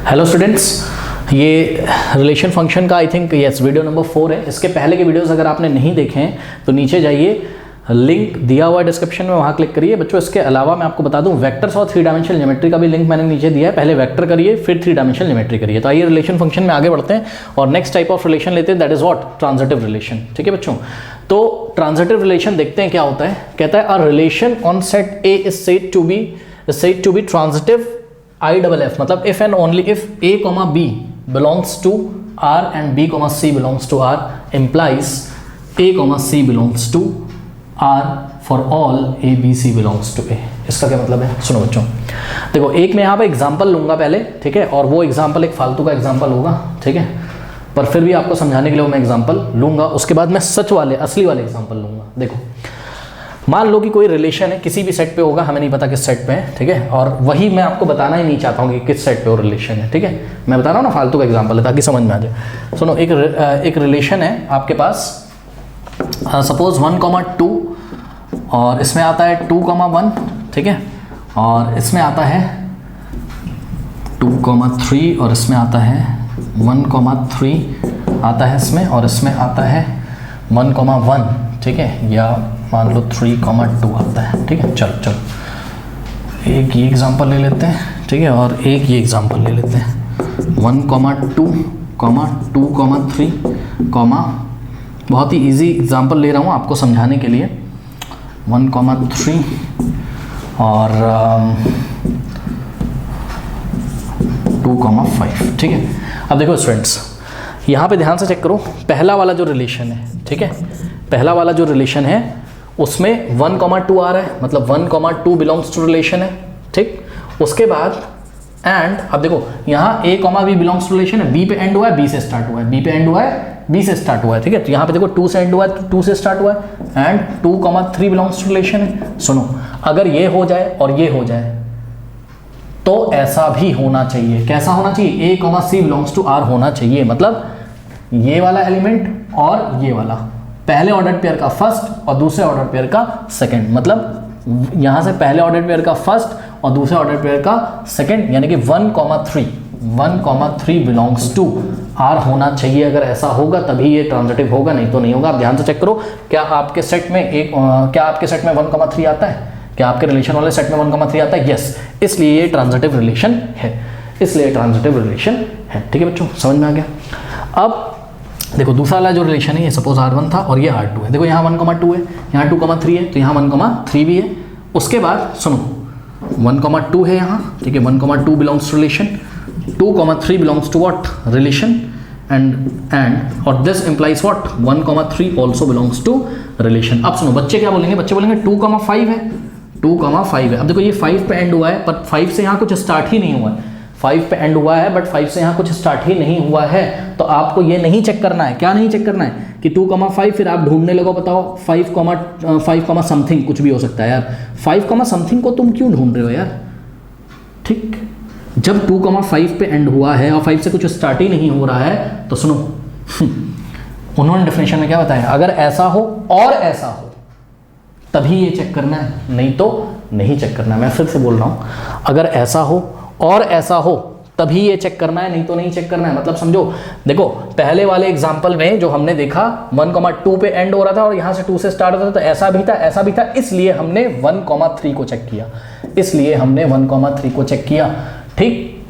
Hello students, ये relation function का I think yes video number 4 है। इसके पहले के वीडियोस अगर आपने नहीं देखे हैं तो नीचे जाइए, लिंक दिया हुआ है डिस्क्रिप्शन में, वहाँ क्लिक करिए। बच्चों इसके अलावा मैं आपको बता दूं वेक्टर्स और 3 डायमेंशनल ज्योमेट्री का भी लिंक मैंने नीचे दिया है। पहले वेक्टर करिए फिर 3 डायमेंशनल ज्योमेट्री करिए। तो आइए रिलेशन फंक्शन में आगे बढ़ते हैं और नेक्स्ट टाइप ऑफ रिलेशन लेते हैं, that is what, transitive relation. ठीक है बच्चों, तो ट्रांजिटिव रिलेशन देखते हैं क्या होता है। कहता है a relation on set A is said to be transitive IFF, मतलब if and only if A, B belongs to R and B, C belongs to R implies A, C belongs to R for all A, B, C belongs to A। इसका क्या मतलब है, सुनो बच्चों। देखो एक मैं यहाँ पे एग्जांपल लूंगा पहले, ठीक है, और वो एग्जांपल एक फालतू का एग्जांपल होगा, ठीक है, पर फिर भी आपको समझाने के लिए मैं एग्जांपल लूंगा। उसके बाद मैं सच वाले असली वाले एग्जांपल लूंगा। देखो मान लो कि कोई रिलेशन है, किसी भी सेट पे होगा, हमें नहीं पता किस सेट पे है, ठीक है, और वही मैं आपको बताना ही नहीं चाहता हूँ कि किस सेट पे वो रिलेशन है, ठीक है। मैं बता रहा हूँ ना, फालतू का एग्जांपल है ताकि समझ में आ जाए। सुनो, एक रिलेशन है आपके पास, सपोज 1,2 और इसमें आता है 2,1, ठीक है, और इसमें आता है 2,3 और इसमें आता है 1,3 आता है इसमें, और इसमें आता है 1,1, ठीक है, या मान लो 3,2 आता है, ठीक है। चलो एक ये एग्जांपल ले लेते हैं, ठीक है, और एक ये एग्जांपल ले लेते हैं 1,2, 2,3, बहुत ही इजी एग्जांपल ले रहा हूँ आपको समझाने के लिए, 1,3 और 2,5, ठीक है। अब देखो स्टूडेंट्स, यहाँ पे ध्यान से चेक करो, पहला वाला जो रिलेशन है, ठीक है, पहला वाला जो रिलेशन है उसमें 1,2 आ रहा है, मतलब 1,2 बिलोंग्स टू रिलेशन है, ठीक। उसके बाद एंड, अब देखो यहाँ A, B belongs to relation है, B पे एंड हुआ है, B से स्टार्ट हुआ है, B पे एंड हुआ है, B से स्टार्ट हुआ है, ठीक है। तो यहाँ पे देखो 2 से एंड हुआ है, 2 से स्टार्ट हुआ है, एंड 2,3 बिलोंग्स टू रिलेशन है। सुनो, अगर ये हो जाए और ये हो जाए तो ऐसा भी होना चाहिए। कैसा होना चाहिए? A, C belongs to R होना चाहिए, मतलब ये वाला एलिमेंट और ये वाला, पहले ऑर्डर पेयर का फर्स्ट और दूसरे ऑर्डर पेयर का सेकंड, मतलब यहां से पहले ऑर्डर पेयर का फर्स्ट और दूसरे ऑर्डर पेयर का सेकंड, यानी कि 1,3 बिलोंग्स टू R होना चाहिए। अगर ऐसा होगा तभी ये ट्रांजिटिव होगा, नहीं तो नहीं होगा। आप ध्यान से चेक करो, क्या आपके सेट में 1,3 आता है? क्या आपके रिलेशन वाले सेट में 1,3 आता है? यस, इसलिए ये ट्रांजिटिव रिलेशन है, इसलिए ट्रांजिटिव रिलेशन है, ठीक है बच्चों, समझ में आ गया। अब देखो दूसरा वाला जो रिलेशन है, ये सपोज R1 था और ये R2 है। देखो यहाँ 1,2 है, यहाँ 2,3 है, तो यहाँ 1,3 भी है। उसके बाद सुनो, 1,2 है यहाँ, ठीक है, 1,2 belongs to relation, 2,3 belongs to what, relation, and और this implies what, 1,3 also belongs to relation. अब सुनो, बच्चे क्या बोलेंगे? बच्चे बोलेंगे 2,5 है, 2,5 है। अब देखो ये 5 पे एंड हुआ है, पर 5 से यहाँ कुछ स्टार्ट ही नहीं हुआ है, 5 पे एंड हुआ है बट 5 से यहाँ कुछ स्टार्ट ही नहीं हुआ है। तो आपको ये नहीं चेक करना है, क्या नहीं चेक करना है कि 2,5, फिर आप ढूंढने लगो, बताओ 5, समथिंग कुछ भी हो सकता है यार, 5, समथिंग को तुम क्यों ढूंढ रहे हो यार, ठीक। जब 2,5 पे एंड हुआ है और 5 से कुछ स्टार्ट ही नहीं हो रहा है तो सुनो, उन्होंने डेफिनेशन में क्या बताया, अगर ऐसा हो और ऐसा हो तभी ये चेक करना है, नहीं तो नहीं चेक करना है। मैं फिर से बोल रहा हूं, अगर ऐसा हो और ऐसा हो तभी ये चेक करना है, नहीं तो नहीं चेक करना है। मतलब समझो, देखो पहले वाले एग्जांपल में जो हमने देखा 1,2 पे एंड हो रहा था और यहां से 2 से स्टार्ट होता था, तो ऐसा भी था, ऐसा भी था, इसलिए हमने 1,3 को चेक किया, इसलिए हमने 1,3 को चेक किया, ठीक।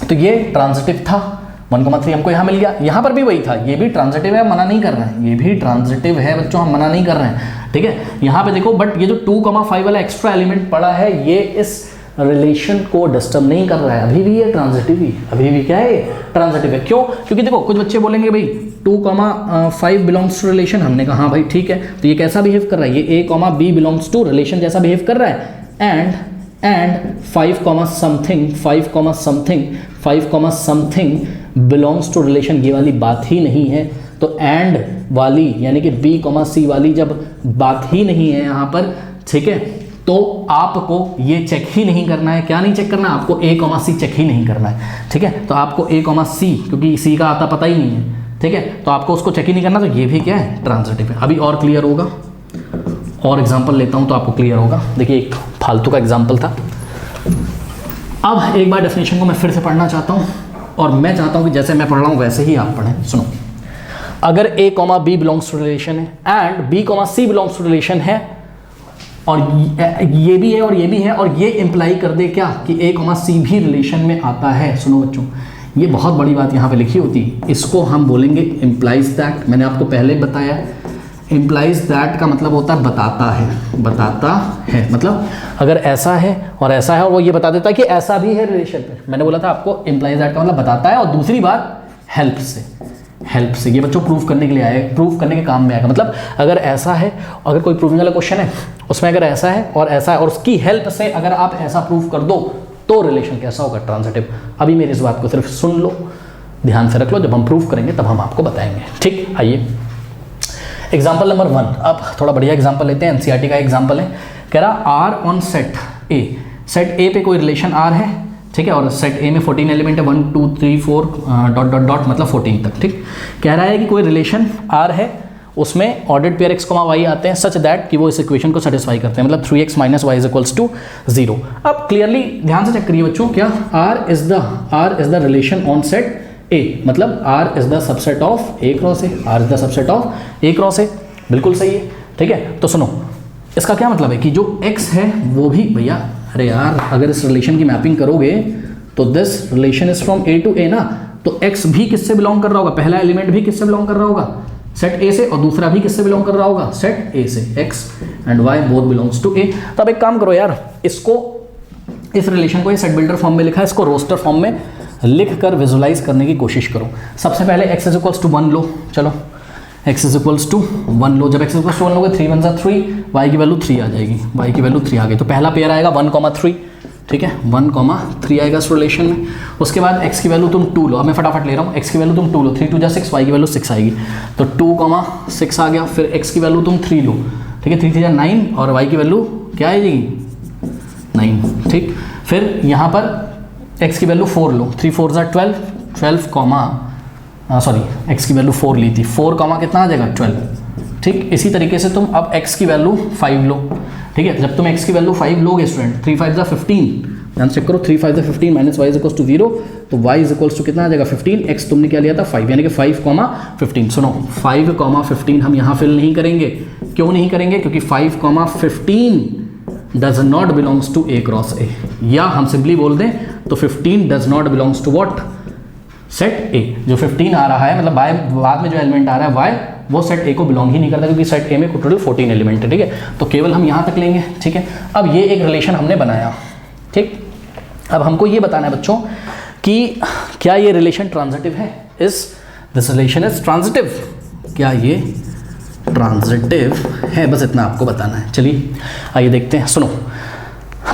तो ये ट्रांजिटिव था, 1,3 हमको यहाँ मिल गया। यहाँ पर भी वही था, ये भी ट्रांजिटिव है, मना नहीं कर रहे हैं, ये भी ट्रांजिटिव है बच्चों, हम मना नहीं कर रहे हैं, ठीक है। यहाँ पे देखो, बट ये जो 2,5 वाला एक्स्ट्रा एलिमेंट पड़ा है, ये इस रिलेशन को डिस्टर्ब नहीं कर रहा है, अभी भी ये ट्रांजिटिव ही, अभी भी क्या है, ट्रांजिटिव है। क्यों? क्योंकि देखो कुछ बच्चे बोलेंगे भाई 2,5 बिलोंग्स टू रिलेशन, हमने कहा हाँ भाई ठीक है, तो ये कैसा बिहेव कर रहा है, ये A, B belongs to relation जैसा बिहेव कर रहा है, and 5, something belongs to relation, ये वाली बात ही नहीं है। तो एंड वाली यानी कि B, C वाली जब बात ही नहीं है यहाँ पर, ठीक है, तो आपको ये चेक ही नहीं करना है। क्या नहीं चेक करना है? आपको A, C चेक ही नहीं करना है, ठीक है। तो आपको A, C, क्योंकि C का आता पता ही नहीं है, ठीक है, तो आपको उसको चेक ही नहीं करना, तो ये भी क्या है, ट्रांजिटिव है। अभी और क्लियर होगा, और एग्जांपल लेता हूं तो आपको क्लियर होगा। देखिए एक फालतू का एग्जांपल था, अब एक बार डेफिनेशन को मैं फिर से पढ़ना चाहता हूँ। और मैं चाहता हूं कि जैसे मैं पढ़ रहा हूं वैसे ही आप पढ़ें। सुनो, अगर a, b belongs to relation है and b, c belongs to relation है और ये भी है और ये भी है और ये इंप्लाई कर दे क्या कि a, c भी रिलेशन में आता है। सुनो बच्चों, ये बहुत बड़ी बात यहाँ पे लिखी होती है, इसको हम बोलेंगे इम्प्लाइज दैट। मैंने आपको पहले बताया, इम्प्लाइज दैट का मतलब होता है बताता है, बताता है मतलब अगर ऐसा है और वो ये बता देता है कि ऐसा भी है रिलेशन पे। मैंने बोला था आपको इम्प्लाइज दैट का मतलब बताता है। और दूसरी बात हेल्प से ये बच्चों प्रूफ करने के लिए आए, प्रूफ करने के काम में आएगा। मतलब अगर ऐसा है, अगर कोई प्रूविंग वाला क्वेश्चन है उसमें अगर ऐसा है और उसकी हेल्प से अगर आप ऐसा प्रूफ कर दो तो रिलेशन कैसा होगा, ट्रांजिटिव। अभी मेरी इस बात को सिर्फ सुन लो, ध्यान से रख लो, जब हम प्रूफ करेंगे तब हम आपको बताएंगे। ठीक, आइए एग्जाम्पल नंबर 1। अब थोड़ा बढ़िया एग्जाम्पल लेते हैं, एनसीईआरटी का एग्जाम्पल है। कह रहा R on set A, set A पे कोई रिलेशन आर है, ठीक है, और सेट ए में 14 एलिमेंट है, 1 2 3 4 डॉट डॉट डॉट मतलब 14 तक। ठीक, कह रहा है कि कोई रिलेशन आर है, उसमें ऑर्डर्ड पेयर x, y आते हैं सच दैट कि वो इस इक्वेशन को सेटिस्फाई करते हैं, मतलब 3x - y = 0। अब क्लियरली ध्यान से चेक करिए बच्चों, क्या r is the relation on set A, मतलब r is the subset of A cross A, r is the subset of A cross A, बिल्कुल सही है। ठीक है, तो सुनो, इसका क्या मतलब है कि जो x है वो भी, भैया अरे यार अगर इस रिलेशन की मैपिंग करोगे तो this relation is from A to A ना, तो x भी किससे बिलोंग कर रहा होगा, पहला एलिमेंट भी किससे बिलोंग कर रहा होगा, सेट A से, और दूसरा भी किससे बिलोंग कर रहा होगा, सेट A से। x and y both belongs to A। तो अब एक काम करो यार, इसको, इस रिलेशन को ये सेट बिल्डर फॉर्म में लिखा है, इसको रोस्टर फॉर्म में लिख कर विजुलाइज करने की कोशिश करो। सबसे पहले x = 1 लो, चलो x = 1 लो। जब x = 1 लोगे 3 × 3, y की वैल्यू 3 आ जाएगी, y की वैल्यू 3 आ गई, तो पहला पेयर आएगा 1,3, ठीक है, 1,3 आएगा इस रिलेशन में। उसके बाद x की वैल्यू तुम 2 लो, अब मैं फटाफट ले रहा हूँ, x की वैल्यू तुम 2 लो, 3 × 2 = 6, y की वैल्यू 6 आएगी, तो 2,6 आ गया। फिर x की वैल्यू तुम 3 लो, ठीक है, 3 × 3 = 9 और y की वैल्यू क्या आएगी, 9। ठीक, फिर यहाँ पर x की वैल्यू 4 लो, 3 × 4 = 12, 12 सॉरी x की वैल्यू 4 ली थी, 4 कितना आ जाएगा, 12। ठीक, इसी तरीके से तुम अब x की वैल्यू 5 लो, ठीक है, जब तुम x की वैल्यू 5 लोगे स्टूडेंट, 3 × 5 = 15, ध्यान चेक करो, 3 × 5 = 15 - y = 0, तो y = कितना आ जाएगा 15, x तुमने क्या लिया था 5, यानी कि 5,15। सुनो, 5,15 हम यहाँ फिल नहीं करेंगे, क्यों नहीं करेंगे, क्योंकि 5,15 does not belongs to A cross A, या हम सिंपली बोल दें तो 15 does not belongs to what, set A। जो 15 आ रहा है, मतलब बाद में जो एलिमेंट आ रहा है y, वो सेट A को बिलोंग ही नहीं करता, क्योंकि सेट A में टोटल 14 एलिमेंट है। ठीक है, तो केवल हम यहाँ तक लेंगे। ठीक है, अब ये एक रिलेशन हमने बनाया। ठीक, अब हमको ये बताना है बच्चों कि क्या ये रिलेशन ट्रांजिटिव है, दिस रिलेशन इज ट्रांजिटिव, क्या ये ट्रांजिटिव है, बस इतना आपको बताना है। चलिए आइए देखते हैं। सुनो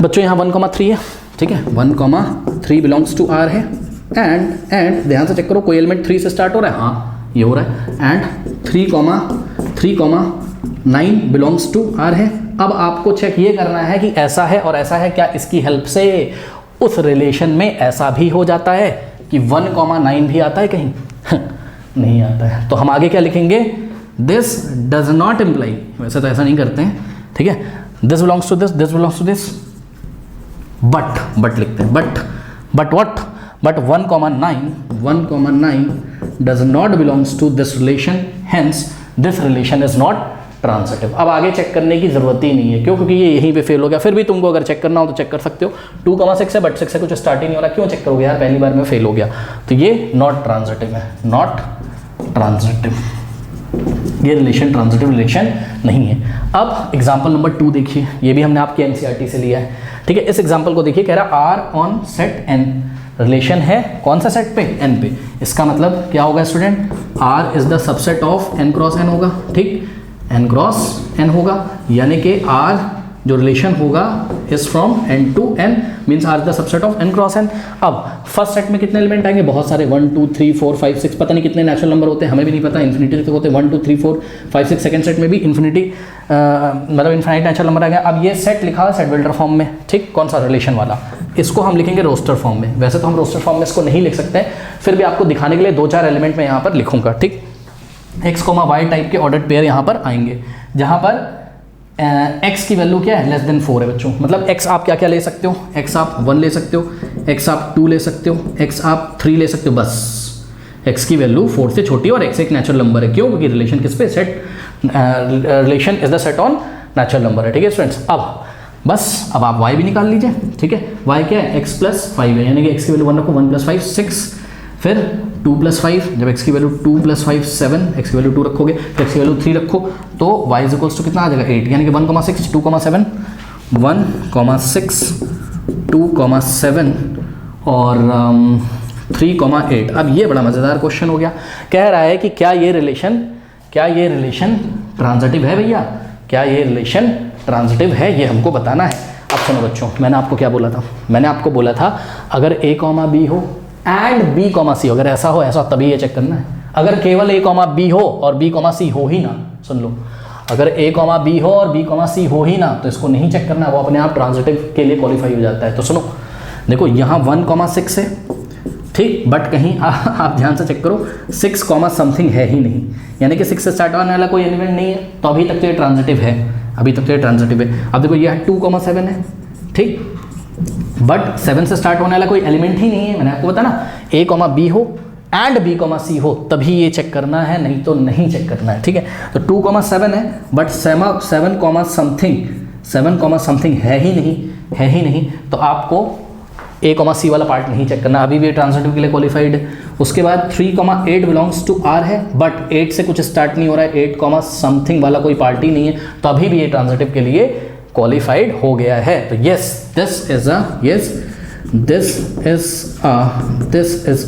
बच्चों, यहाँ 1,3 है, ठीक है, 1,3 बिलोंग्स टू R है, एंड ध्यान से चेक करो, कोई एलिमेंट 3 से स्टार्ट हो रहा है, हाँ ये हो रहा है, एंड 3,9 बिलोंग्स टू R है। अब आपको चेक ये करना है कि ऐसा है और ऐसा है, क्या इसकी हेल्प से उस रिलेशन में ऐसा भी हो जाता है कि 1,9 भी आता है कहीं नहीं आता है। तो हम आगे क्या लिखेंगे, दिस डज नॉट इम्प्लाई, वैसे तो ऐसा नहीं करते हैं, ठीक है, this belongs to this, this belongs to this, but लिखते हैं, but what, but 1,9 does not belongs to this relation, hence this relation is not transitive. अब आगे चेक करने की जरूरत ही नहीं है, क्यों, क्योंकि ये यहीं पे फेल हो गया। फिर भी तुमको अगर चेक करना हो तो चेक कर सकते हो, 2,6 है, बट 6 से कुछ स्टार्ट ही नहीं हो रहा, क्यों चेक करोगे यार, पहली बार में फेल हो गया। तो ये नॉट ट्रांजिटिव है, नॉट ट्रांजिटिव, ये रिलेशन ट्रांजिटिव रिलेशन नहीं है। अब एग्जाम्पल नंबर 2 देखिए, ये भी हमने आपके एनसीईआरटी से लिया है। ठीक है, इस एग्जाम्पल को देखिए, कह रहा R on set N, relation है कौन सा सेट पे, एन पे। इसका मतलब क्या होगा student, R is the subset of N cross N होगा। ठीक, एन क्रॉस एन होगा, यानी कि आर जो रिलेशन होगा is from N to N, means R the subset of N cross N. अब फर्स्ट सेट में कितने एलिमेंट आएंगे, बहुत सारे, 1 2 3 4 5 6, पता नहीं कितने नेचुरल नंबर होते हैं, हमें भी नहीं पता, इन्फिनिटी तक होते हैं, 1 2 3 4 5 6। सेकंड सेट में भी इन्फिनिटी मतलब इन्फिनाइट नेचुरल नंबर आ गया। अब ये सेट लिखा है सेट बिल्डर फॉर्म में, ठीक, कौन सा, रिलेशन वाला, इसको हम लिखेंगे रोस्टर फॉर्म में। वैसे तो हम रोस्टर फॉर्म में इसको नहीं लिख सकते, फिर भी आपको दिखाने के लिए 2-4 एलिमेंट में यहाँ पर लिखूंगा। ठीक, x, y टाइप के ऑर्डर्ड पेयर यहाँ पर आएंगे, जहाँ पर x की वैल्यू क्या है, लेस देन 4 है बच्चों। मतलब x आप क्या क्या ले सकते हो, x आप 1 ले सकते हो, x आप 2 ले सकते हो, x आप 3 ले सकते हो, बस x की वैल्यू 4 से छोटी है और x एक नेचुरल नंबर है। क्यों? क्योंकि रिलेशन किस पे, set relation is the set on natural number है। ठीक है स्टूडेंट्स, अब आप y भी निकाल लीजिए। ठीक है, y क्या है, x प्लस 5 है, यानी कि x की वैल्यू 1 रखो, 1 प्लस 5 6, फिर 2 प्लस 5, जब x की वैल्यू 2 प्लस 5 7, x की वैल्यू 2 रखोगे तो x की वैल्यू 3 रखो तो y इज इक्वल्स टू कितना आ जाएगा 8, यानी कि 1,6 2,7 1,6 2,7 और 3,8। अब ये बड़ा मज़ेदार क्वेश्चन हो गया, कह रहा है कि क्या ये रिलेशन ट्रांजिटिव है भैया, क्या ये रिलेशन ट्रांजिटिव है, ये हमको बताना है। अब सुनो बच्चों, मैंने आपको क्या बोला था, मैंने आपको बोला था अगर a, b हो एंड b, c, अगर ऐसा हो तभी ये चेक करना है। अगर केवल a, b हो और b, c हो ही ना, सुन लो, अगर a, b हो और b, c हो ही ना तो इसको नहीं चेक करना, वो अपने आप ट्रांजिटिव के लिए क्वालिफाई हो जाता है। तो सुनो देखो, यहाँ 1,6 है, ठीक, बट कहीं आप ध्यान से चेक करो 6, समथिंग है ही नहीं, यानी कि 6 से स्टार्ट होने वाला कोई एलिमेंट नहीं है, तो अभी तक तो ये ट्रांजिटिव है, अभी तक तो ये ट्रांजिटिव है। अब देखो ये 2,7 है, ठीक, बट 7 से स्टार्ट होने वाला कोई एलिमेंट ही नहीं है, मैंने आपको बताया ना, a, b हो एंड b, c हो तभी ये चेक करना है, नहीं तो नहीं चेक करना है। ठीक है, तो 2,7 है बट 7, समथिंग है ही नहीं, तो आपको a, c वाला पार्ट नहीं चेक करना, अभी भी ट्रांजिटिव के लिए क्वालिफाइड है। उसके बाद 3,8 बिलोंग्स टू r है, बट 8 से कुछ स्टार्ट नहीं हो रहा है, 8, समथिंग वाला कोई पार्ट ही नहीं है, तो अभी भी ये ट्रांजिटिव के लिए क्वालिफाइड हो गया है। तो yes, this is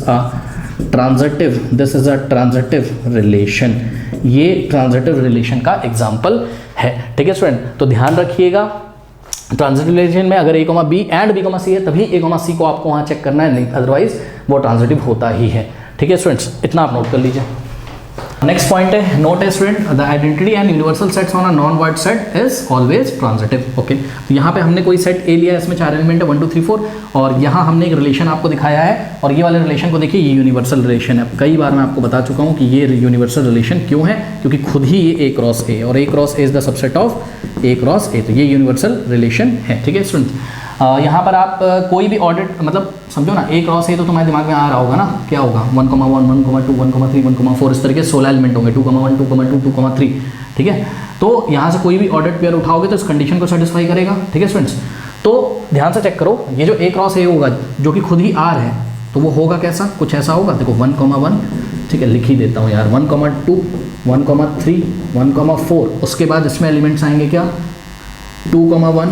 a transitive relation, ये ट्रांजिटिव रिलेशन का एग्जाम्पल है। ठीक है स्टूडेंट, तो ध्यान रखिएगा, ट्रांजिटिव रिलेशन में अगर a, b and b, c है तभी a, c को आपको वहाँ चेक करना है, नहीं अदरवाइज वो ट्रांजिटिव होता ही है। ठीक है स्टूडेंट्स, इतना आप नोट कर लीजिए। नेक्स्ट पॉइंट है, नोट है student, the identity and universal sets on a non void set is always transitive. Okay, तो यहाँ पे हमने कोई सेट ए लिया है, इसमें 4 एलिमेंट है 1 2 3 4, और यहाँ हमने एक रिलेशन आपको दिखाया है, और ये वाले रिलेशन को देखिए, ये यूनिवर्सल रिलेशन है। कई बार मैं आपको बता चुका हूँ कि ये यूनिवर्सल रिलेशन क्यों है, क्योंकि खुद ही ये a क्रॉस a, और a cross a is the subset of a cross a, तो ये यूनिवर्सल रिलेशन है। ठीक है स्टूडेंट, यहाँ पर आप कोई भी ऑर्डर, मतलब समझो ना, a क्रॉस a तो तुम्हारे दिमाग में आ रहा होगा ना, क्या होगा 1, 1, 1, 2, 1, 3, 1, 4, इस तरीके 16 एलिमेंट होंगे, 2,1, 2,2, 2,3। ठीक है, तो यहाँ से कोई भी ऑर्डर पेयर उठाओगे तो इस कंडीशन को सेटिस्फाई करेगा। ठीक है स्टूडेंट्स, तो ध्यान से चेक करो, ये जो a क्रॉस a होगा जो कि खुद ही r है, तो वो होगा कैसा, कुछ ऐसा होगा, देखो 1, 1, ठीक है, लिख ही देता हूँ यार, 1, 2, 1, 3, 1, 4, उसके बाद इसमें एलिमेंट्स आएंगे क्या, 2, 1,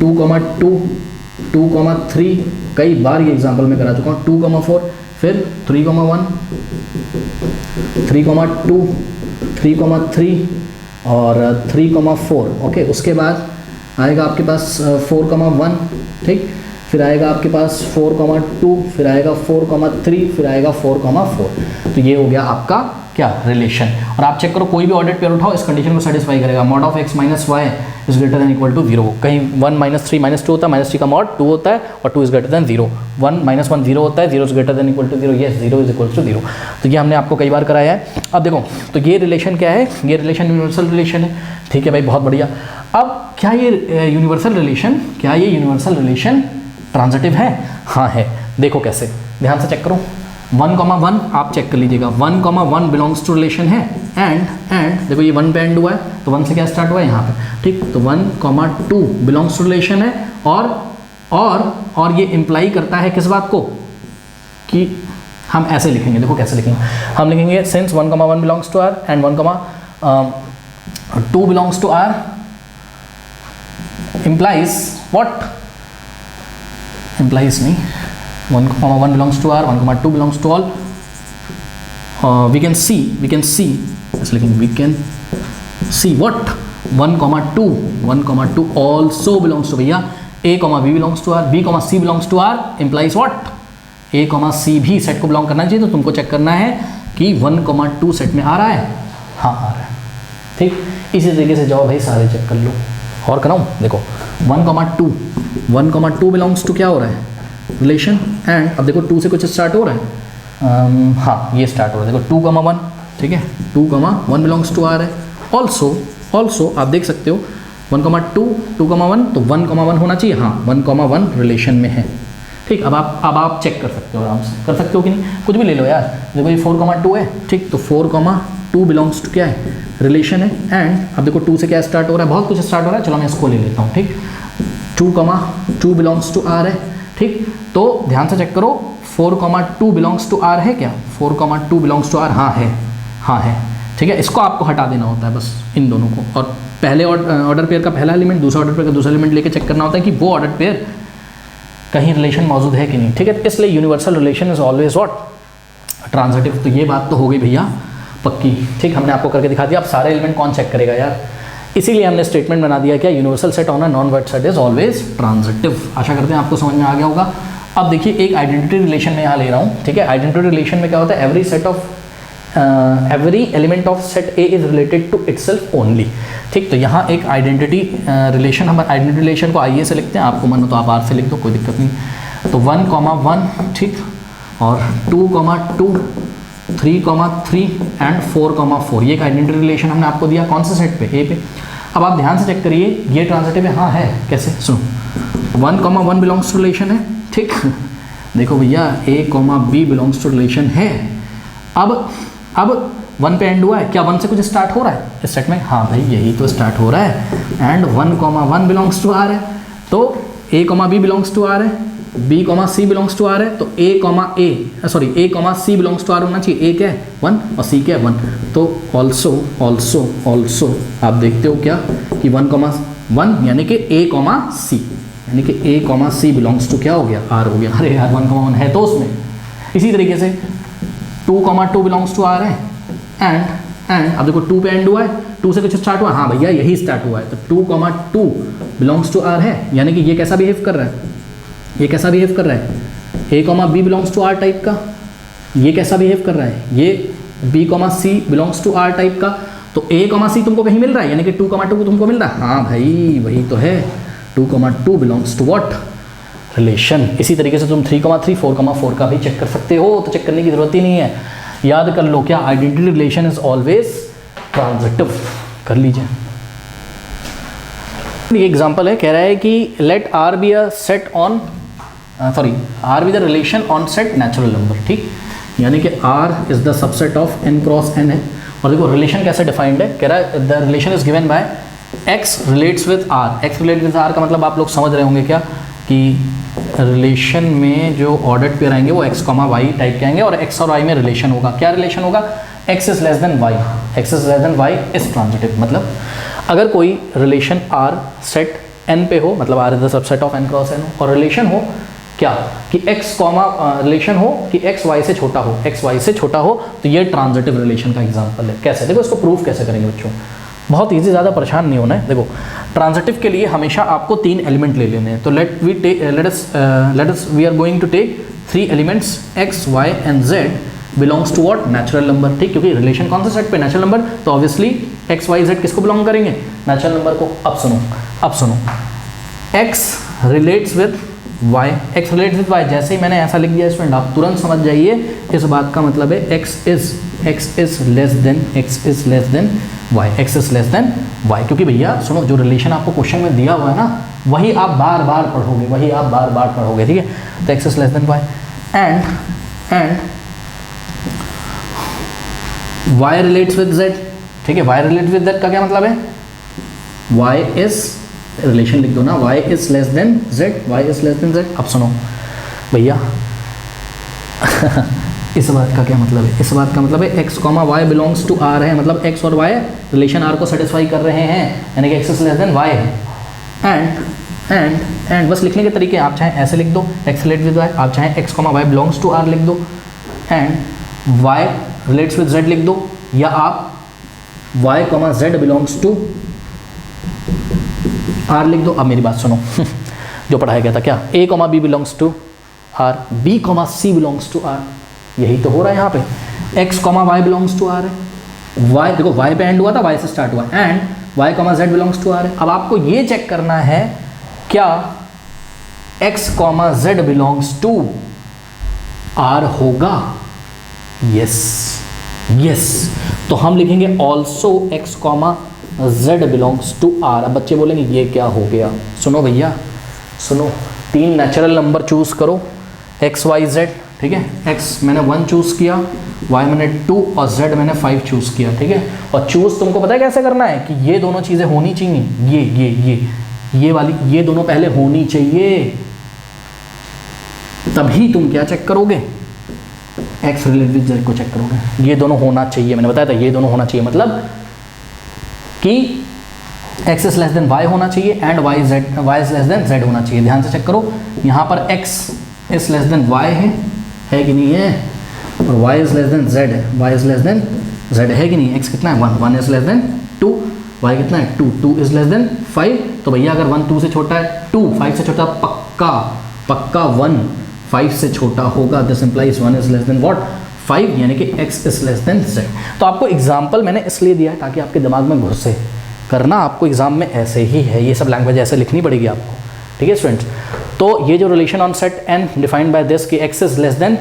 2, 2, 2, 3, कई बार ये एग्जाम्पल में करा चुका हूँ, 2, 4, फिर 3, 1, 3, 2, 3, और 3, 4। ओके, उसके बाद आएगा आपके पास 4, 1, ठीक, फिर आएगा आपके पास 4, 2, फिर आएगा 4, 3, फिर आएगा 4, 4। तो ये हो गया आपका क्या, रिलेशन। और आप चेक करो, कोई भी ऑर्डर पेयर उठाओ इस कंडीशन को सेटिस्फाई करेगा, mod of x minus y is greater than equal to 0। कहीं 1 -3 -2 होता है, -3 का मॉड 2 होता है और 2 इज ग्रेटर देन 0, 1 -1 0 होता है, 0 is greater than equal to 0, yes 0 is equal to 0। तो ये हमने आपको कई बार कराया है। अब देखो, तो ये रिलेशन क्या है, ये रिलेशन यूनिवर्सल रिलेशन है। ठीक है भाई, बहुत बढ़िया। अब क्या ये यूनिवर्सल रिलेशन ट्रांजिटिव है? हाँ है। देखो कैसे, ध्यान से चेक करो, 1, 1 आप चेक कर लीजिएगा, 1, 1 बिलोंग्स टू रिलेशन है, एंड देखो ये 1 पे एंड हुआ है, तो 1 से क्या स्टार्ट हुआ है यहाँ पे, ठीक, तो 1, 2 बिलोंग्स टू रिलेशन है, और ये इम्प्लाई करता है किस बात को, कि हम ऐसे लिखेंगे, देखो कैसे लिखेंगे, हम लिखेंगे since 1, 1 belongs to r and 1, 2 belongs to r implies what, implies नहीं, 1, 1 belongs to r, 1, 2 belongs to all. We can see ऐसे लिखेंगे, we can see what, 1, 2 also belongs to, भैया a, b belongs to r, b, c belongs to r implies what, a, c भी set को belong करना चाहिए। तो तुमको check करना है कि 1, 2 सेट में आ रहा है, हाँ आ रहा है, ठीक। इसी तरीके से जाओ भाई, सारे चेक कर लो। और कराऊँ, देखो 1, 2 बिलोंग्स टू क्या हो रहा है, रिलेशन, एंड अब देखो 2 से कुछ स्टार्ट हो रहा है, हाँ ये स्टार्ट हो रहा है, देखो 2, 1, ठीक है, 2, 1 बिलोंग्स टू आर है, ऑल्सो आप देख सकते हो 1,2, 2,1 तो 1,1 होना चाहिए, हाँ 1,1 रिलेशन में है। ठीक, अब आप चेक कर सकते हो, आराम से कर सकते हो कि नहीं, कुछ भी ले लो यार। देखो ये 4,2 है, ठीक, तो 4,2 बिलोंग्स टू क्या है, रिलेशन है। एंड अब देखो 2 से क्या स्टार्ट हो रहा है, बहुत कुछ स्टार्ट हो रहा है, चलो मैं इसको ले लेता हूँ। ठीक, 2,2 बिलोंग्स टू आर है। ठीक, तो ध्यान से चेक करो 4,2 बिलोंग्स टू आर है क्या, 4,2 बिलोंग्स टू आर, हाँ है। ठीक है, इसको आपको हटा देना होता है बस, इन दोनों को, और पहले ऑर्डर पेयर का पहला एलिमेंट, दूसरा ऑर्डर पेयर का दूसरा एलिमेंट लेके चेक करना होता है कि वो ऑर्डर पेयर कहीं रिलेशन मौजूद है कि नहीं। ठीक है, इसलिए universal relation is always what, transitive. तो ये बात तो हो गई भैया पक्की। ठीक, हमने आपको करके दिखा दिया। अब सारे एलिमेंट कौन चेक करेगा यार, इसीलिए हमने स्टेटमेंट बना दिया क्या, universal set on a non void set is always transitive. आशा करते हैं आपको समझ में आ गया होगा। अब देखिए एक आइडेंटिटी रिलेशन में यहाँ ले रहा हूँ। ठीक है, आइडेंटिटी रिलेशन में क्या होता है, every element of set A is related to itself only. ठीक, तो यहाँ एक आइडेंटिटी रिलेशन, हम आइडेंटिटी रिलेशन को आइए से लिखते हैं, आपको मन हो तो आप आर से लिख दो, कोई दिक्कत नहीं। तो 1,1, ठीक, और 2,2, 3,3 एंड 4,4, ये एक आइडेंटिटी रिलेशन हमने आपको दिया कौन से सेट पे, ए पे। अब आप ध्यान से चेक करिए, ये ट्रांजिटिव है, हाँ है, कैसे, सुनो 1,1 बिलोंग्स टू रिलेशन है। ठीक, देखो भैया A, B belongs to relation है। अब 1 पे एंड हुआ है, क्या 1 से कुछ स्टार्ट हो रहा है इस सेट में, हाँ भाई यही तो स्टार्ट हो रहा है। एंड 1,1 बिलोंग्स टू आर है, तो A, B belongs to R है, B, C belongs to R है, तो A, C belongs to R होना चाहिए। A क्या है 1 और C क्या है 1, तो ऑल्सो आप देखते हो क्या कि 1,1 यानी कि A, C, यानी कि A, C बिलोंग्स टू क्या हो गया, R हो गया। अरे यार 1,1 है तो उसमें। इसी तरीके से 2,2 बिलोंग्स टू आर है, एंड अब देखो 2 पे एंड हुआ है, 2 से कुछ स्टार्ट हुआ, हाँ भैया यही स्टार्ट हुआ है, तो 2,2 बिलोंग्स टू आर है, यानी कि ये कैसा बिहेव कर रहा है, ये कैसा बिहेव कर रहा है, A, B belongs to R type का, ये कैसा बिहेव कर रहा है, ये B, C belongs to R type का। तो A, C तुमको कहीं मिल रहा है, यानी कि 2,2 को तुमको मिल रहा है, हाँ भाई वही तो है, 2,2 बिलोंग्स टू व्हाट, रिलेशन। इसी तरीके से तुम 3,3, 4,4 का भी चेक कर सकते हो, तो चेक करने की जरूरत ही नहीं है, याद कर लो क्या, identity relation is always transitive. कर लीजिए, ये एग्जांपल है, कह रहा है कि let R be a set on R be the relation on set natural number. ठीक, यानी कि R is the subset of n cross n है। और देखो रिलेशन कैसे डिफाइंड है, कह रहा है the relation is given by x relates with r। x relate with r का मतलब आप लोग समझ रहे होंगे क्या, कि रिलेशन में जो ऑर्डर्ड पेयर आएंगे वो x, y टाइप के आएंगे, और x और y में रिलेशन होगा। क्या रिलेशन होगा, x is less than y, x is less than y is transitive. मतलब अगर कोई रिलेशन r सेट n पे हो, मतलब r is the subset of n cross n हो, और रिलेशन हो क्या कि x, रिलेशन हो कि x y से छोटा हो, x y से छोटा हो, तो ये ट्रांजिटिव रिलेशन का एग्जांपल है। कैसे, देखो इसको प्रूफ कैसे करेंगे बच्चों, बहुत इजी, ज़्यादा परेशान नहीं होना है। देखो ट्रांजिटिव के लिए हमेशा आपको 3 एलिमेंट ले लेने हैं, तो let us we are going to take 3 elements x, y and z belongs to what, natural number. ठीक, क्योंकि रिलेशन कौन सा सेट पे, नेचुरल नंबर, तो ऑब्वियसली x, y, z किसको बिलोंग करेंगे, नेचुरल नंबर को। अब सुनो x relates with y, x relates with y, जैसे ही मैंने ऐसा लिख दिया स्टूडेंट, आप तुरंत समझ जाइए इस बात का मतलब है x is less than y, x is less than y। क्योंकि भैया सुनो, जो रिलेशन आपको क्वेश्चन में दिया हुआ है ना, वही आप बार बार पढ़ोगे, ठीक है। तो x is less than y and y relates with z। ठीक है, y रिलेट्स विद z का क्या मतलब है, y इज, रिलेशन लिख दो ना, y is less then z। अब सुनो भैया इस बात का क्या मतलब है, इस बात का मतलब है x, y belongs to r है, मतलब x और y रिलेशन r को सेटिस्फाई कर रहे हैं, यानी कि x is less than y है। एंड बस लिखने के तरीके, आप चाहे ऐसे लिख दो x रिलेट विद y, आप चाहे x, y belongs to r लिख दो, and y relates with z लिख दो, या आप y, z belongs to r लिख दो। अब मेरी बात सुनो जो पढ़ाया गया था क्या, a, b belongs to r, b, c belongs to r, यही तो हो रहा है यहाँ पे। x, y belongs to r है, y देखो y पे एंड हुआ था, y से स्टार्ट हुआ, and y, z belongs to r है। अब आपको ये चेक करना है क्या x, z belongs to r होगा, यस। तो हम लिखेंगे also x comma z belongs to r। अब बच्चे बोलेंगे ये क्या हो गया, सुनो भैया सुनो, 3 नेचुरल नंबर चूज़ करो x y z, ठीक है। x मैंने 1 चूज़ किया, y मैंने 2 और z मैंने 5 चूज़ किया, ठीक है। और चूज़ तुमको पता है कैसे करना है कि ये दोनों चीज़ें होनी चाहिए, ये वाली ये दोनों पहले होनी चाहिए, तभी तुम क्या चेक करोगे, x रिलेटेड z को चेक करोगे। ये दोनों होना चाहिए, मैंने बताया था ये दोनों होना चाहिए, मतलब कि x is less than y होना चाहिए and y is less then z होना चाहिए। ध्यान से चेक करो, यहाँ पर x is less than y है कि नहीं है, और y is less then z है, y is less then z है कि नहीं। x कितना है 1, 1 इज लेस देन 2, y कितना है 2, 2 इज लेस देन 5। तो भैया अगर 1 2 से छोटा है, 2 5 से छोटा, पक्का 1 5 से छोटा होगा। This implies 1 is less then what 5, यानी कि x is less then z। तो आपको एग्जाम्पल मैंने इसलिए दिया है ताकि आपके दिमाग में घुसे, करना आपको एग्जाम में ऐसे ही है, ये सब लैंग्वेज ऐसे लिखनी पड़ेगी आपको, ठीक है स्टूडेंट्स। तो ये जो relation on set n defined by this कि x is less than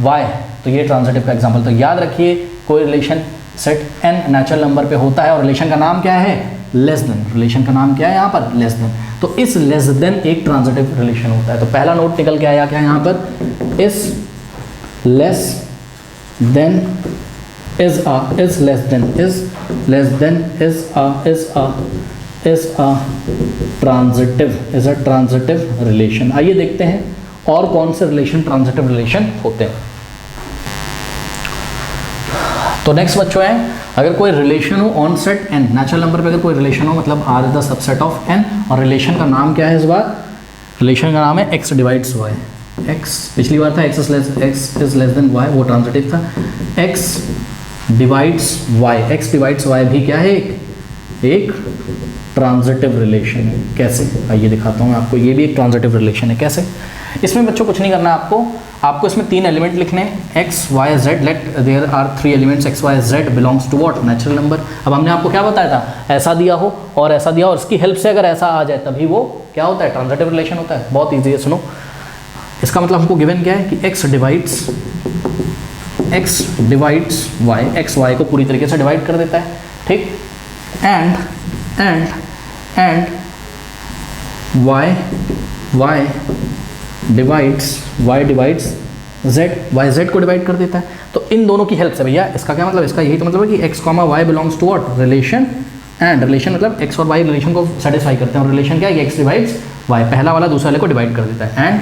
y, तो ये ट्रांजिटिव का एग्जांपल। तो याद रखिए कोई relation set n natural number पे होता है और रिलेशन का नाम क्या है, लेस देन। रिलेशन का नाम क्या है यहाँ पर, लेस देन। तो इस लेस देन एक ट्रांजिटिव रिलेशन होता है। तो पहला नोट निकल के आया क्या यहाँ पर, इस less than is less than is a transitive relation। आइए देखते हैं और कौन से रिलेशन ट्रांजिटिव रिलेशन होते हैं। तो नेक्स्ट बच्चों है, अगर कोई रिलेशन हो on set n, natural number पे अगर कोई रिलेशन हो मतलब r is the subset of n, और रिलेशन का नाम क्या है इस बार, रिलेशन का नाम है x डिवाइड्स y। x पिछली बार था x is less than y, वो ट्रांजिटिव था। x डिवाइड्स y भी क्या है, एक ट्रांजिटिव रिलेशन है। कैसे, आइए दिखाता हूँ आपको, ये भी एक ट्रांजिटिव रिलेशन है। कैसे, इसमें बच्चों कुछ नहीं करना आपको इसमें 3 एलिमेंट लिखने हैं, x y z। Let there are 3 elements x y z belongs to what, natural number. अब हमने आपको क्या बताया था, ऐसा दिया हो और ऐसा दिया हो, और इसकी हेल्प से अगर ऐसा आ जाए तभी वो क्या होता है, ट्रांजिटिव रिलेशन होता है। बहुत ईजी है, सुनो। इसका मतलब हमको गिवन क्या है कि x divides y, x y को पूरी तरीके से डिवाइड कर देता है, ठीक। एंड y डिवाइड्स z को डिवाइड कर देता है। तो इन दोनों की हेल्प से भैया, इसका क्या मतलब, इसका यही तो मतलब है कि x comma y belongs to what, relation. And relation मतलब x और y रिलेशन को सेटिस्फाई करते हैं, और रिलेशन क्या है, x डिवाइड्स y, पहला वाला दूसरे वाले को डिवाइड कर देता है। And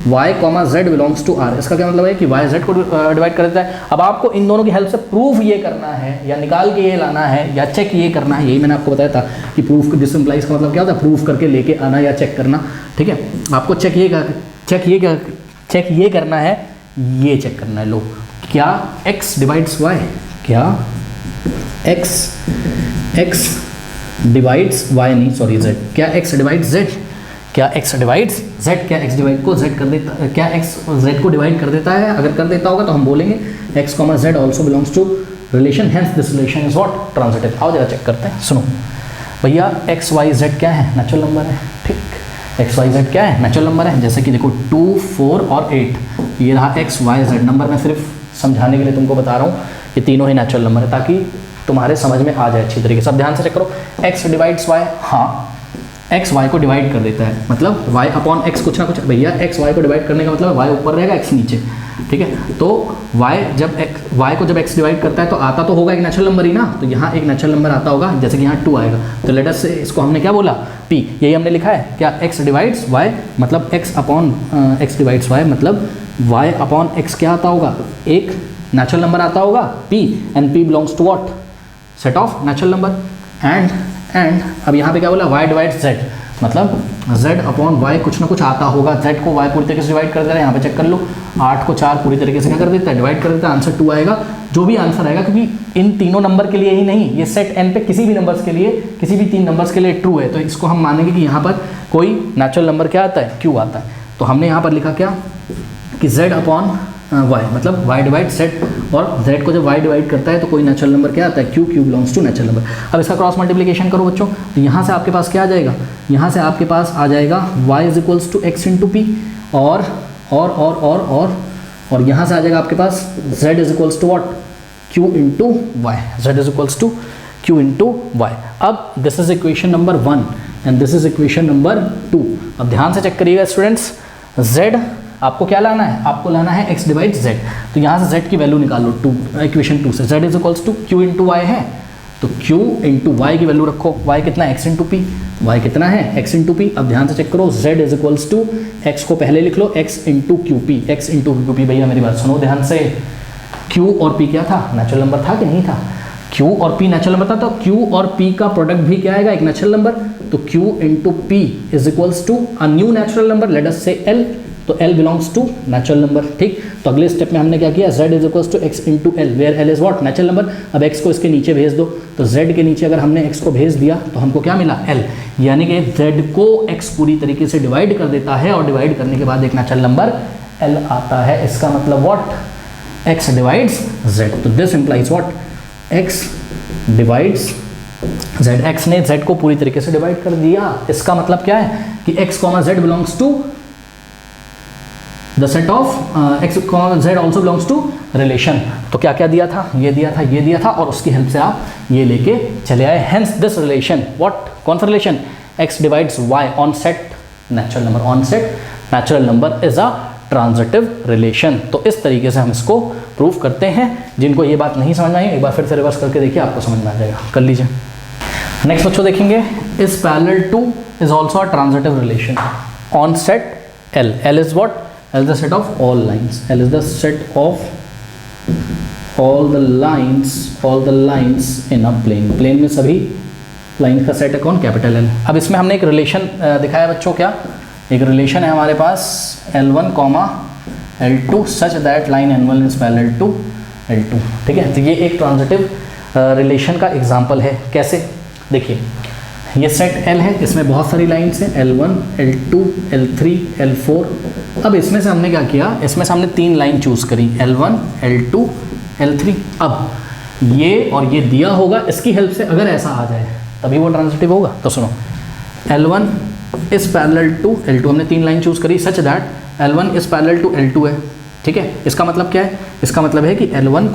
y comma z belongs to r, इसका क्या मतलब है कि y z को डिवाइड कर देता है। अब आपको इन दोनों की हेल्प से प्रूफ ये करना है, या निकाल के ये लाना है, या चेक ये करना है। यही मैंने आपको बताया था कि प्रूफ दिस इंप्लाइज का मतलब क्या होता है, प्रूफ करके लेके आना या चेक करना, ठीक है। आपको चेक ये करना है, ये चेक करना है। लो, क्या x डिवाइड्स y, क्या x डिवाइड्स y नहीं सॉरी z, क्या x डिवाइड्स z, क्या x डिवाइड्स z, क्या x डिवाइड को z कर देता, क्या x z को डिवाइड कर देता है। अगर कर देता होगा तो हम बोलेंगे x comma z also belongs to relation, hence this relation is what, transitive. आओ जरा चेक करते हैं। सुनो भैया, x y z क्या है, नेचुरल नंबर है, ठीक। x y z क्या है, नेचुरल नंबर है। जैसे कि देखो 2 4 और 8, ये रहा x y z नंबर। मैं सिर्फ समझाने के लिए तुमको बता रहा हूँ, ये तीनों ही नेचुरल नंबर है ताकि तुम्हारे समझ में आ जाए अच्छी तरीके से। अब ध्यान से चेक करो, x डिवाइड्स y, हाँ x y को डिवाइड कर देता है, मतलब y अपॉन x कुछ ना कुछ। भैया x y को डिवाइड करने का मतलब y ऊपर रहेगा x नीचे, ठीक है। तो y को जब x डिवाइड करता है तो आता तो होगा एक नेचुरल नंबर ही ना, तो यहाँ एक नेचुरल नंबर आता होगा, जैसे कि यहाँ 2 आएगा। तो लेट अस से इसको हमने क्या बोला, p, यही हमने लिखा है क्या, x डिवाइड्स y मतलब x upon x divides y मतलब y अपॉन x क्या आता होगा, एक नेचुरल नंबर आता होगा p, and p belongs to what, set of natural number. And अब यहाँ पे क्या बोला, y डिवाइड्स z मतलब z अपॉन y कुछ ना कुछ आता होगा, z को y पूरी तरीके से डिवाइड कर देता है। यहाँ पे चेक कर लो, 8 को 4 पूरी तरीके से क्या कर देता है, डिवाइड कर देता है। आंसर 2 आएगा, जो भी आंसर आएगा, क्योंकि इन तीनों नंबर के लिए ही नहीं, ये सेट n पे किसी भी नंबर्स के लिए, किसी भी 3 नंबर्स के लिए ट्रू है। तो इसको हम मानेंगे कि यहाँ पर कोई नेचुरल नंबर क्या आता है, q आता है। तो हमने यहाँ पर लिखा क्या कि z अपॉन y मतलब y डिवाइड z, और z को जब y डिवाइड करता है तो कोई नेचुरल नंबर क्या आता है, q belongs to natural number. अब इसका क्रॉस मल्टीप्लिकेशन करो बच्चों, तो यहाँ से आपके पास क्या आ जाएगा, यहाँ से आपके पास आ जाएगा y is equals to x into p, और यहाँ से आ जाएगा आपके पास z is equals to what, Q into y, Z is equals to Q into y. अब this is equation number 1 and this is equation number 2। अब ध्यान से चेक करिएगा स्टूडेंट्स, Z आपको क्या लाना है, आपको लाना है x डिवाइड z। तो यहाँ से z की वैल्यू निकाल लो, इक्वेशन 2 से z is equals to Q into y है, तो Q इंटू वाई की वैल्यू रखो, y कितना है x इंटू पी, y कितना है x इंटू पी। अब ध्यान से चेक करो, z is equals to x को पहले लिख लो x into q p, x into q p. भैया मेरी बात सुनो ध्यान से, q और p क्या था, नेचुरल नंबर था कि नहीं था, q और p नेचुरल नंबर था, तो q और p का प्रोडक्ट भी क्या आएगा, एक नेचुरल नंबर, तो q इंटू p is equals to a new natural number, let us say l, तो L belongs to natural number. ठीक, तो अगले स्टेप में हमने क्या किया, Z is equals to x into L, where L is what, natural number. अब x को इसके नीचे भेज दो, तो Z के नीचे अगर हमने x को भेज दिया तो हमको क्या मिला, L, यानी कि Z को x पूरी तरीके से डिवाइड कर देता है और डिवाइड करने के बाद एक नेचुरल नंबर L आता है। इसका मतलब व्हाट, x डिवाइड्स Z, तो this implies what, x divides Z, x ने Z को पूरी तरीके से डिवाइड कर दिया। इसका मतलब क्या है कि x, z belongs to the set of x, z also belongs to relation. तो क्या क्या दिया था, ये दिया था, ये दिया था, और उसकी हेल्प से आप ये लेके चले आए। हेंस दिस रिलेशन व्हाट, कौन सा relation, x divides y on set natural number, on set natural number is a transitive relation. तो इस तरीके से हम इसको प्रूव करते हैं। जिनको ये बात नहीं समझ आई एक बार फिर से रिवर्स करके देखिए, आपको समझ में आ जाएगा, कर लीजिए। नेक्स्ट बच्चों देखेंगे, is parallel two is also a transitive relation on set L, L is what, L is the set of all lines, L is the set of all the lines in a plane, plane में सभी line का set है कौन, capital L। अब इसमें हमने एक relation दिखाया बच्चों, क्या एक रिलेशन है हमारे पास L1, L2 such that line N1 is parallel to L2। ठीक है, तो ये एक ट्रांजिटिव रिलेशन का एग्जाम्पल है। कैसे, देखिए ये सेट L है, इसमें बहुत सारी लाइन्स हैं, L1, L2, L3, L4। अब इसमें से हमने क्या किया, इसमें से हमने 3 लाइन चूज करी, L1, L2, L3। अब ये और ये दिया होगा, इसकी हेल्प से अगर ऐसा आ जाए तभी वो ट्रांजिटिव होगा। तो सुनो, L1 is parallel to L2, हमने 3 लाइन चूज करी such that L1 is parallel to L2 है। ठीक है, इसका मतलब क्या है, इसका मतलब है कि L1,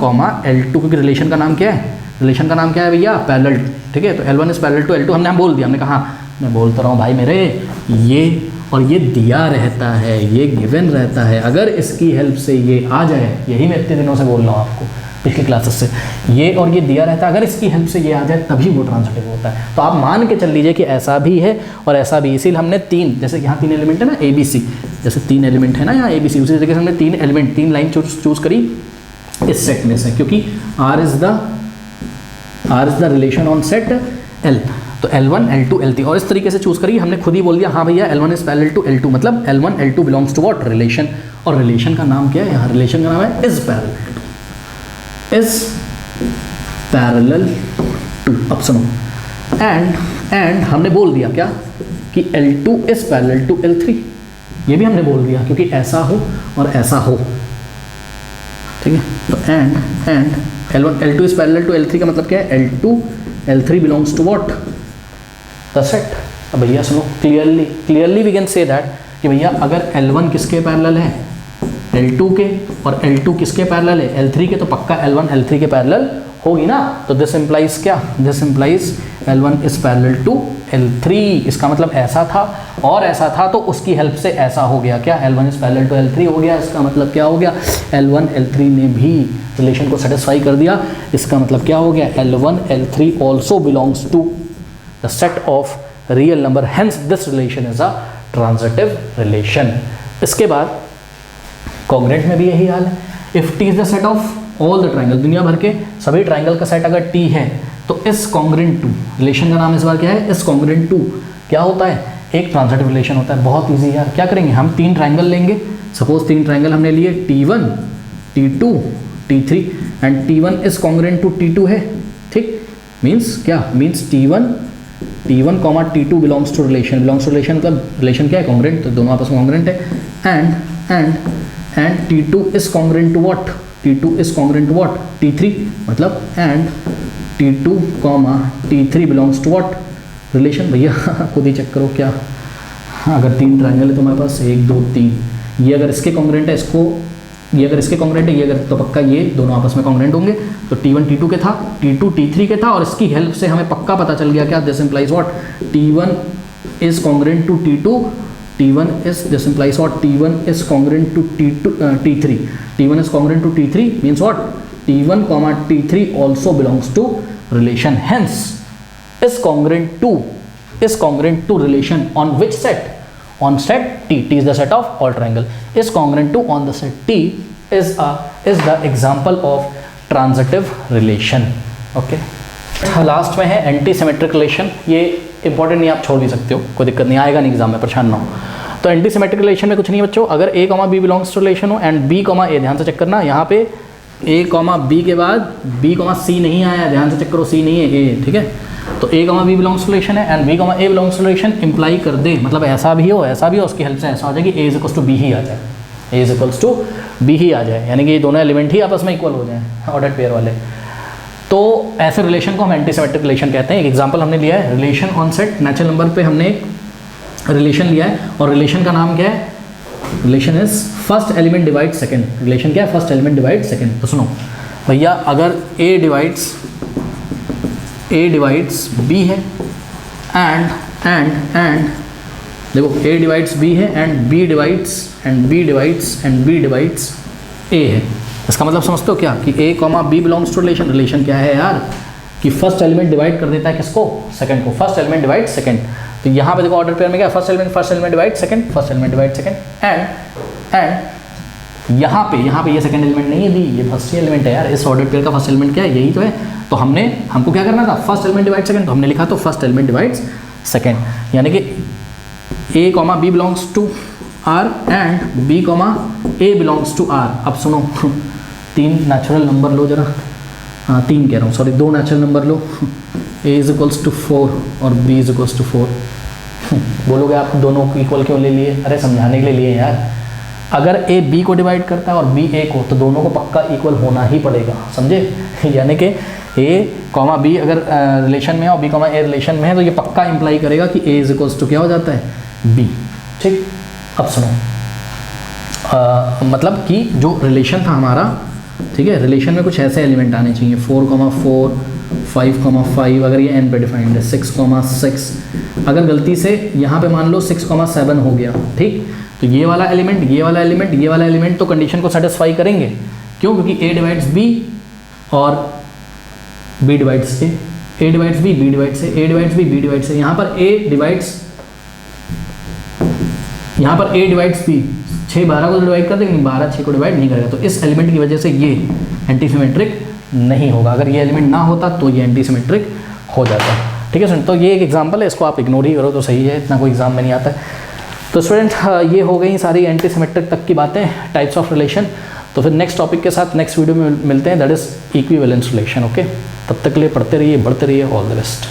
L2, क्योंकि रिलेशन का नाम क्या है, रिलेशन का नाम क्या है भैया, पैरेलल। ठीक है, तो L1 is parallel to L2 हमने बोल दिया, हमने कहा, मैं बोलता रहा हूँ भाई मेरे, ये और ये दिया रहता है, ये गिवन रहता है, अगर इसकी हेल्प से ये आ जाए, यही मैं इतने दिनों से बोल रहा हूँ आपको पिछली क्लासेस से, ये और ये दिया रहता है, अगर इसकी हेल्प से ये आ जाए तभी वो ट्रांजिटिव होता है। तो आप मान के चल लीजिए कि ऐसा भी है और ऐसा भी, इसीलिए हमने 3, जैसे यहाँ 3 एलिमेंट है ना ABC, जैसे 3 एलिमेंट है ना यहाँ ABC, उसी तरीके से हमने 3 एलिमेंट 3 लाइन चूज करी इस सेट में से, क्योंकि R is the relation on set L। तो L1, L2, L3 और इस तरीके से चूज करी, हमने खुद ही बोल दिया हाँ भैया L1 is parallel to L2, मतलब L1, L2 belongs to what, relation. और रिलेशन का नाम क्या है, यहाँ रिलेशन का नाम है इज पैरेलल टू। अब सुनो, एंड हमने बोल दिया क्या कि L2 is parallel to L3, ये भी हमने बोल दिया क्योंकि ऐसा हो और ऐसा हो। ठीक है, तो and L1, L2 is parallel to L3 का मतलब क्या है, L2, L3 belongs to what, the set. अब भैया सुनो, clearly we can say that कि भैया अगर L1 किसके पैरेलल है, L2 के, और L2 किसके पैरेलल है, L3 के, तो पक्का L1 L3 के पैरेलल होगी ना। तो दिस इंप्लाइज क्या, this implies L1 is parallel to L3। इसका मतलब ऐसा था और ऐसा था, तो उसकी हेल्प से ऐसा हो गया, क्या L1 is parallel to L3 हो गया। इसका मतलब क्या हो गया, L1 L3 ने भी रिलेशन को सेटिस्फाई कर दिया। इसका मतलब क्या हो गया, L1 L3 also belongs to the set of real number, hence this relation is a transitive relation. इसके बाद कॉन्ग्रेंट में भी यही हाल है, if T is the set of all the triangle, दुनिया भर के सभी ट्राइंगल का सेट अगर T है, तो इस कॉन्ग्रेंट टू, रिलेशन का नाम इस बार क्या है, इस कॉन्ग्रेंट टू क्या होता है, एक ट्रांजिटिव रिलेशन होता है। बहुत इजी यार, क्या करेंगे हम, 3 ट्राइंगल लेंगे, सपोज 3 ट्राइंगल हमने लिए T1, T2, T3 and T1 is congruent to T2 है। ठीक, मीन्स क्या, means T1, T2 belongs to relation, belongs to relation मतलब रिलेशन क्या है, कॉन्ग्रेंट, तो दोनों आपस में कॉन्ग्रेंट है। And T2 is congruent to what, T2 is congruent to what, T3, मतलब and T2, T3 belongs to what, relation. भैया खुद ही चेक करो क्या, हाँ अगर 3 ट्राइंगल है तो हमारे पास 1 2 3, ये अगर इसके कॉन्ग्रेंट है, इसको ये अगर इसके कॉन्ग्रेंट है, ये अगर, तो पक्का ये दोनों आपस में कॉन्ग्रेंट होंगे। तो T1 T2 के था, T2 T3 के था, और इसकी हेल्प से हमें पक्का पता चल गया क्या, this implies what, T1 is congruent to T2, T1 is, this implies what, T1 is congruent to T3, T1 is congruent to T3 means what, T1 comma T3 also belongs to relation, hence is congruent to relation on which set, on set T, T is the set of all triangle, is congruent to on the set T is the example of transitive relation. okay, last में है anti symmetric relation. ये important नहीं, आप छोड़ भी सकते हो, कोई दिक्कत नहीं, आएगा नहीं एग्जाम में, परेशान ना हो। तो एंटी सिमेट्रिक रिलेशन में कुछ नहीं है बच्चों, अगर A, B belongs to relation हो एंड B, A, ध्यान से चेक करना, यहाँ पे A, B के बाद B, C नहीं आया, ध्यान से चेक करो, C नहीं है, A, ठीक है। तो A, B belongs to relation है and B, A belongs to relation imply कर दे, मतलब ऐसा भी हो, उसकी हेल्प से ऐसा हो जाए कि A is equals to B ही आ जाए, A is equals to B ही आ जाए, यानी कि ये दोनों एलिमेंट ही आपस में इक्वल हो जाए, ऑर्डर्ड पेयर वाले। तो ऐसे रिलेशन को हम एंटीसिमेट्रिक रिलेशन कहते हैं। एक एग्जांपल हमने लिया है, relation on set natural number पे हमने रिलेशन लिया है, और रिलेशन का नाम क्या है, relation is first element divide second. Relation क्या है, फर्स्ट एलिमेंट डिवाइड सेकंड। तो सुनो भैया, अगर A डिवाइड्स B है एंड देखो A डिवाइड्स B है एंड B डिवाइड्स A है, इसका मतलब समझते हो क्या कि A, B belongs to relation. Relation क्या है यार, कि फर्स्ट एलिमेंट डिवाइड कर देता है किसको, सेकंड को, फर्स्ट एलिमेंट डिवाइड सेकंड। तो यहाँ पे देखो ऑर्डर पेयर में क्या, first element divide second, and यहाँ पे ये सेकंड एलिमेंट नहीं है दी, ये फर्स्ट एलिमेंट है यार, इस ऑर्डर पेयर का फर्स्ट एलिमेंट क्या है, यही तो है। तो हमको क्या करना था, फर्स्ट एलिमेंट डिवाइड सेकंड, तो हमने लिखा तो फर्स्ट एलिमेंट डिवाइड्स सेकंड, यानी कि A, B belongs to R and B, A belongs to R। अब सुनो, 3 नेचुरल नंबर लो जरा, हाँ 3 कह रहा हूँ, सॉरी 2 नेचुरल नंबर लो, A इज इक्वल्स टू 4 और B इज इक्वल्स टू 4। बोलोगे आप दोनों को इक्वल क्यों ले लिए, अरे समझाने के लिए लिए यार। अगर A B को डिवाइड करता है और B A को, तो दोनों को पक्का इक्वल होना ही पड़ेगा, समझे। यानी कि A, B अगर रिलेशन में है और B, A रिलेशन में है, तो ये पक्का इंप्लाई करेगा कि A इज इक्वल्स टू क्या हो जाता है, B, ठीक। अब सुनो, मतलब कि जो रिलेशन था हमारा, ठीक है, रिलेशन में कुछ ऐसे एलिमेंट आने चाहिए, 4, 5, अगर ये n पे डिफाइंड है, 6, 6। अगर गलती से यहाँ पे मान लो 6, 7 हो गया, ठीक, तो ये वाला एलिमेंट तो कंडीशन को सेटिस्फाई करेंगे। क्यों, क्योंकि A डिवाइड्स B और B divides A, A divides B, B divides A, A divides B, B divides A। यहाँ पर A डिवाइड्स B 6, 12 को डिवाइड कर देंगे, 12, 6 को डिवाइड नहीं करेगा, तो इस एलिमेंट की वजह से ये एंटीसिमेट्रिक नहीं होगा। अगर ये एलिमेंट ना होता तो ये एंटीसिमेट्रिक हो जाता, ठीक है स्टूडेंट। तो ये एक एग्जांपल है, इसको आप इग्नोर ही करो तो सही है, इतना कोई एग्जाम में नहीं आता है। तो स्टूडेंट ये हो गई सारी एंटीसिमेट्रिक तक की बातें, टाइप्स ऑफ रिलेशन। तो फिर नेक्स्ट टॉपिक के साथ नेक्स्ट वीडियो में मिलते हैं, that is equivalence relation. Okay, तब तक के लिए पढ़ते रहिए, बढ़ते रहिए, ऑल द बेस्ट।